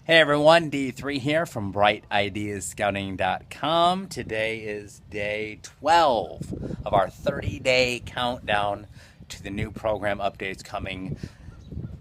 Hey everyone, D3 here from BrightIdeasScouting.com. Today is day 12 of our 30-day countdown to the new program updates coming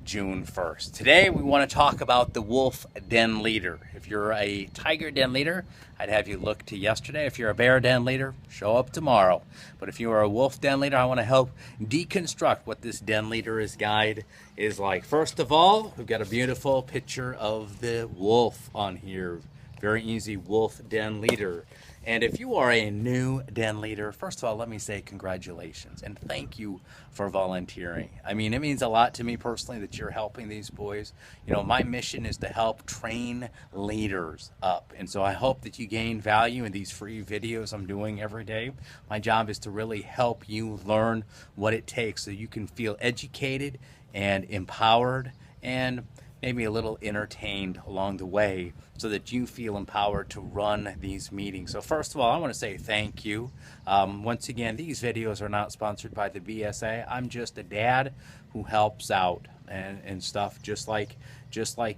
June 1st. Today we want to talk about the wolf den leader. If you're a tiger den leader, I'd have you look to yesterday. If you're a bear den leader, show up tomorrow. But if you are a wolf den leader, I want to help deconstruct what this den leader's guide is like. First of all, we've got a beautiful picture of the wolf on here. Very easy wolf den leader. And if you are a new den leader, first of all, let me say congratulations and thank you for volunteering. I mean, it means a lot to me personally that you're helping these boys. You know, my mission is to help train leaders up. And so I hope that you gain value in these free videos I'm doing every day. My job is to really help you learn what it takes so you can feel educated and empowered and maybe a little entertained along the way so that you feel empowered to run these meetings. So first of all, I want to say thank you. Once again, these videos are not sponsored by the BSA. I'm just a dad who helps out and stuff just like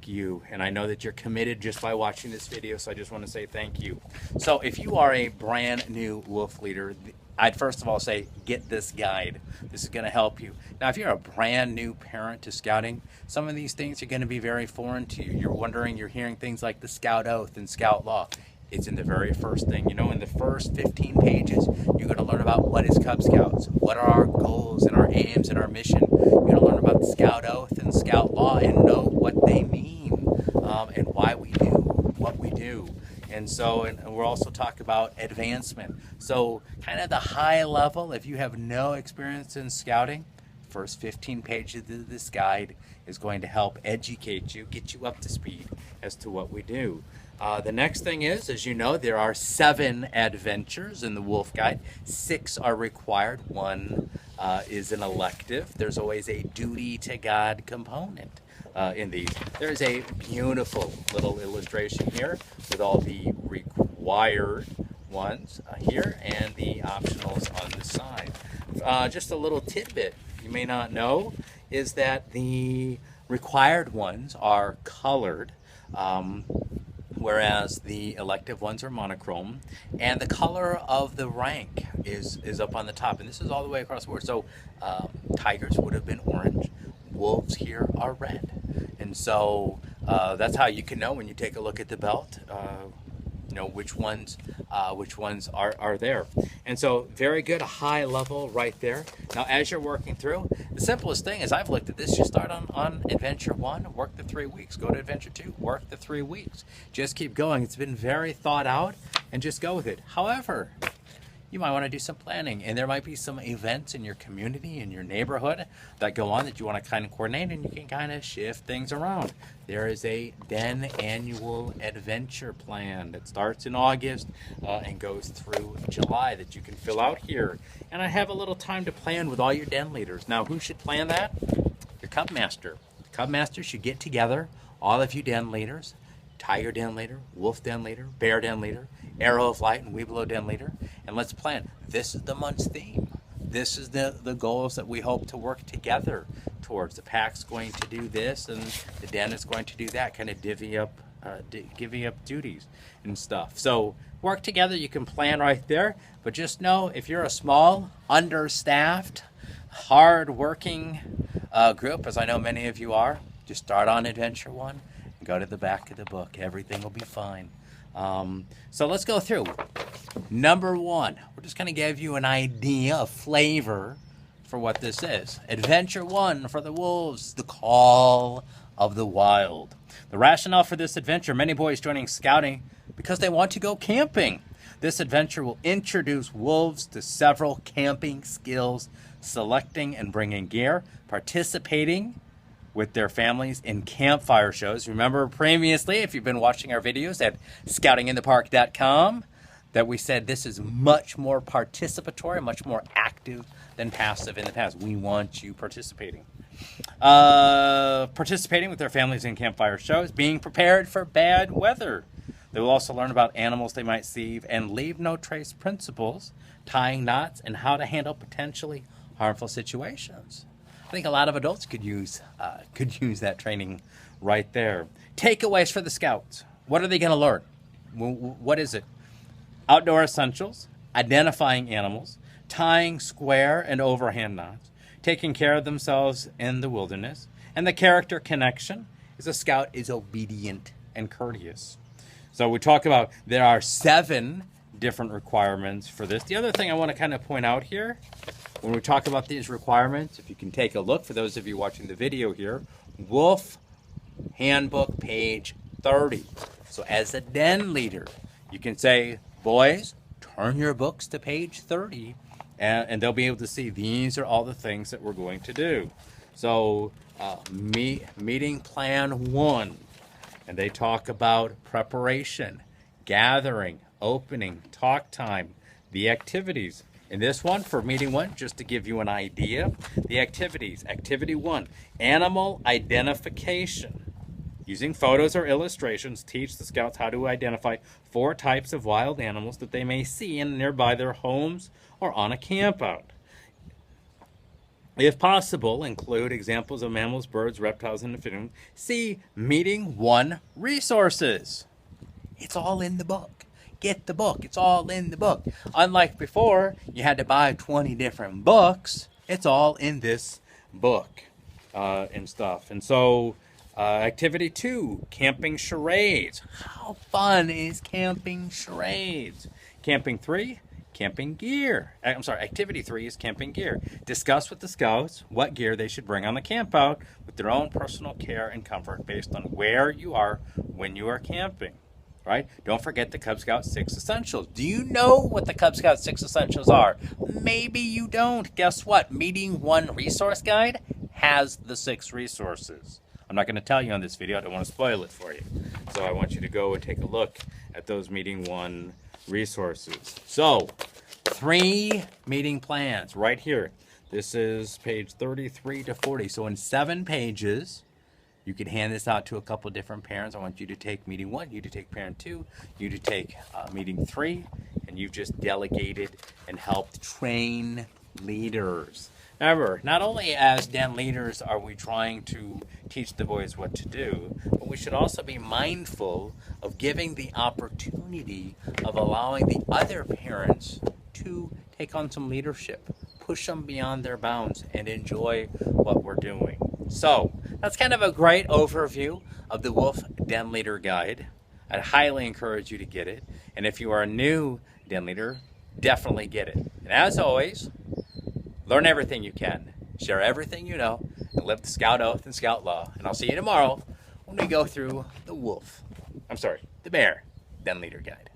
you. And I know that you're committed just by watching this video, so I just want to say thank you. So if you are a brand new wolf leader, I'd first of all say, get this guide. This is going to help you. Now, if you're a brand new parent to scouting, some of these things are going to be very foreign to you. You're hearing things like the Scout Oath and Scout Law. It's in the very first thing. You know, in the first 15 pages, you're going to learn about what is Cub Scouts, what are our goals and our aims and our mission. You're going to learn about the Scout Oath and Scout Law and know what they mean and why we do what we do. And we're also talking about advancement. So kind of the high level, if you have no experience in scouting, first 15 pages of this guide is going to help educate you, get you up to speed as to what we do. The next thing is, as you know, there are 7 adventures in the Wolf Guide. 6 are required. 1 is an elective. There's always a duty to God component in these. There's a beautiful little illustration here with all the required ones here and the optionals on the side. Just a little tidbit you may not know is that the required ones are colored, whereas the elective ones are monochrome, and the color of the rank is up on the top, and this is all the way across the board. So tigers would have been orange, wolves here are red, and so that's how you can know when you take a look at the belt, you know which ones are there. And so very good, a high level right there. Now as you're working through, the simplest thing is, I've looked at this, you start on adventure 1, work the 3 weeks, go to adventure 2, work the 3 weeks, just keep going. It's been very thought out, and just go with it. However, you might want to do some planning, and there might be some events in your community, in your neighborhood that go on that you want to kind of coordinate, and you can kind of shift things around. There is a Den annual adventure plan that starts in August and goes through July that you can fill out here. And I have a little time to plan with all your den leaders. Now, who should plan that? Your Cub Master. Cub Master should get together, all of you den leaders, Tiger den leader, Wolf den leader, Bear den leader, Arrow of Light and Weeblo den leader, and let's plan. This is the month's theme. This is the goals that we hope to work together towards. The pack's going to do this, and the den is going to do that, kind of divvy up duties and stuff. So work together. You can plan right there, but just know if you're a small, understaffed, hard-working group, as I know many of you are, just start on adventure 1 and go to the back of the book. Everything will be fine. So let's go through. Number 1, we're just going to give you an idea, a flavor for what this is. Adventure 1 for the wolves, the call of the wild. The rationale for this adventure, many boys joining scouting because they want to go camping. This adventure will introduce wolves to several camping skills, selecting and bringing gear, participating with their families in campfire shows. Remember previously, if you've been watching our videos at scoutinginthepark.com, that we said this is much more participatory, much more active than passive in the past. We want you participating. Participating with their families in campfire shows, being prepared for bad weather. They will also learn about animals they might see and leave no trace principles, tying knots, and how to handle potentially harmful situations. I think a lot of adults could use that training right there. Takeaways for the scouts. What are they going to learn? What is it? Outdoor essentials, identifying animals, tying square and overhand knots, taking care of themselves in the wilderness, and the character connection is a scout is obedient and courteous. So we talk about there are 7 different requirements for this. The other thing I want to kind of point out here, when we talk about these requirements, if you can take a look, for those of you watching the video here, Wolf Handbook, page 30. So as a den leader, you can say, boys, turn your books to page 30, and they'll be able to see these are all the things that we're going to do. So meeting plan 1, and they talk about preparation, gathering, opening, talk time, the activities. In this one, for meeting 1, just to give you an idea, the activities. Activity 1, animal identification. Using photos or illustrations, teach the scouts how to identify 4 types of wild animals that they may see in nearby their homes or on a campout. If possible, include examples of mammals, birds, reptiles, and amphibians. See meeting 1 resources. It's all in the book. Get the book. It's all in the book. Unlike before, you had to buy 20 different books. It's all in this book and stuff. And so activity 2, camping charades. How fun is camping charades? Camping 3, camping gear. Activity 3 is camping gear. Discuss with the scouts what gear they should bring on the campout with their own personal care and comfort based on where you are when you are camping. Right? Don't forget the Cub Scout 6 Essentials. Do you know what the Cub Scout 6 Essentials are? Maybe you don't. Guess what? Meeting 1 resource guide has the 6 resources. I'm not going to tell you on this video. I don't want to spoil it for you. So I want you to go and take a look at those meeting 1 resources. So 3 meeting plans right here. This is page 33 to 40. So in 7 pages, you could hand this out to a couple different parents. I want you to take meeting 1, you to take parent 2, you to take meeting 3, and you've just delegated and helped train leaders. Remember, not only as den leaders are we trying to teach the boys what to do, but we should also be mindful of giving the opportunity of allowing the other parents to take on some leadership, push them beyond their bounds, and enjoy what we're doing. So that's kind of a great overview of the Wolf Den Leader Guide. I'd highly encourage you to get it. And if you are a new den leader, definitely get it. And as always, learn everything you can, share everything you know, and live the Scout Oath and Scout Law. And I'll see you tomorrow when we go through the Bear Den Leader Guide.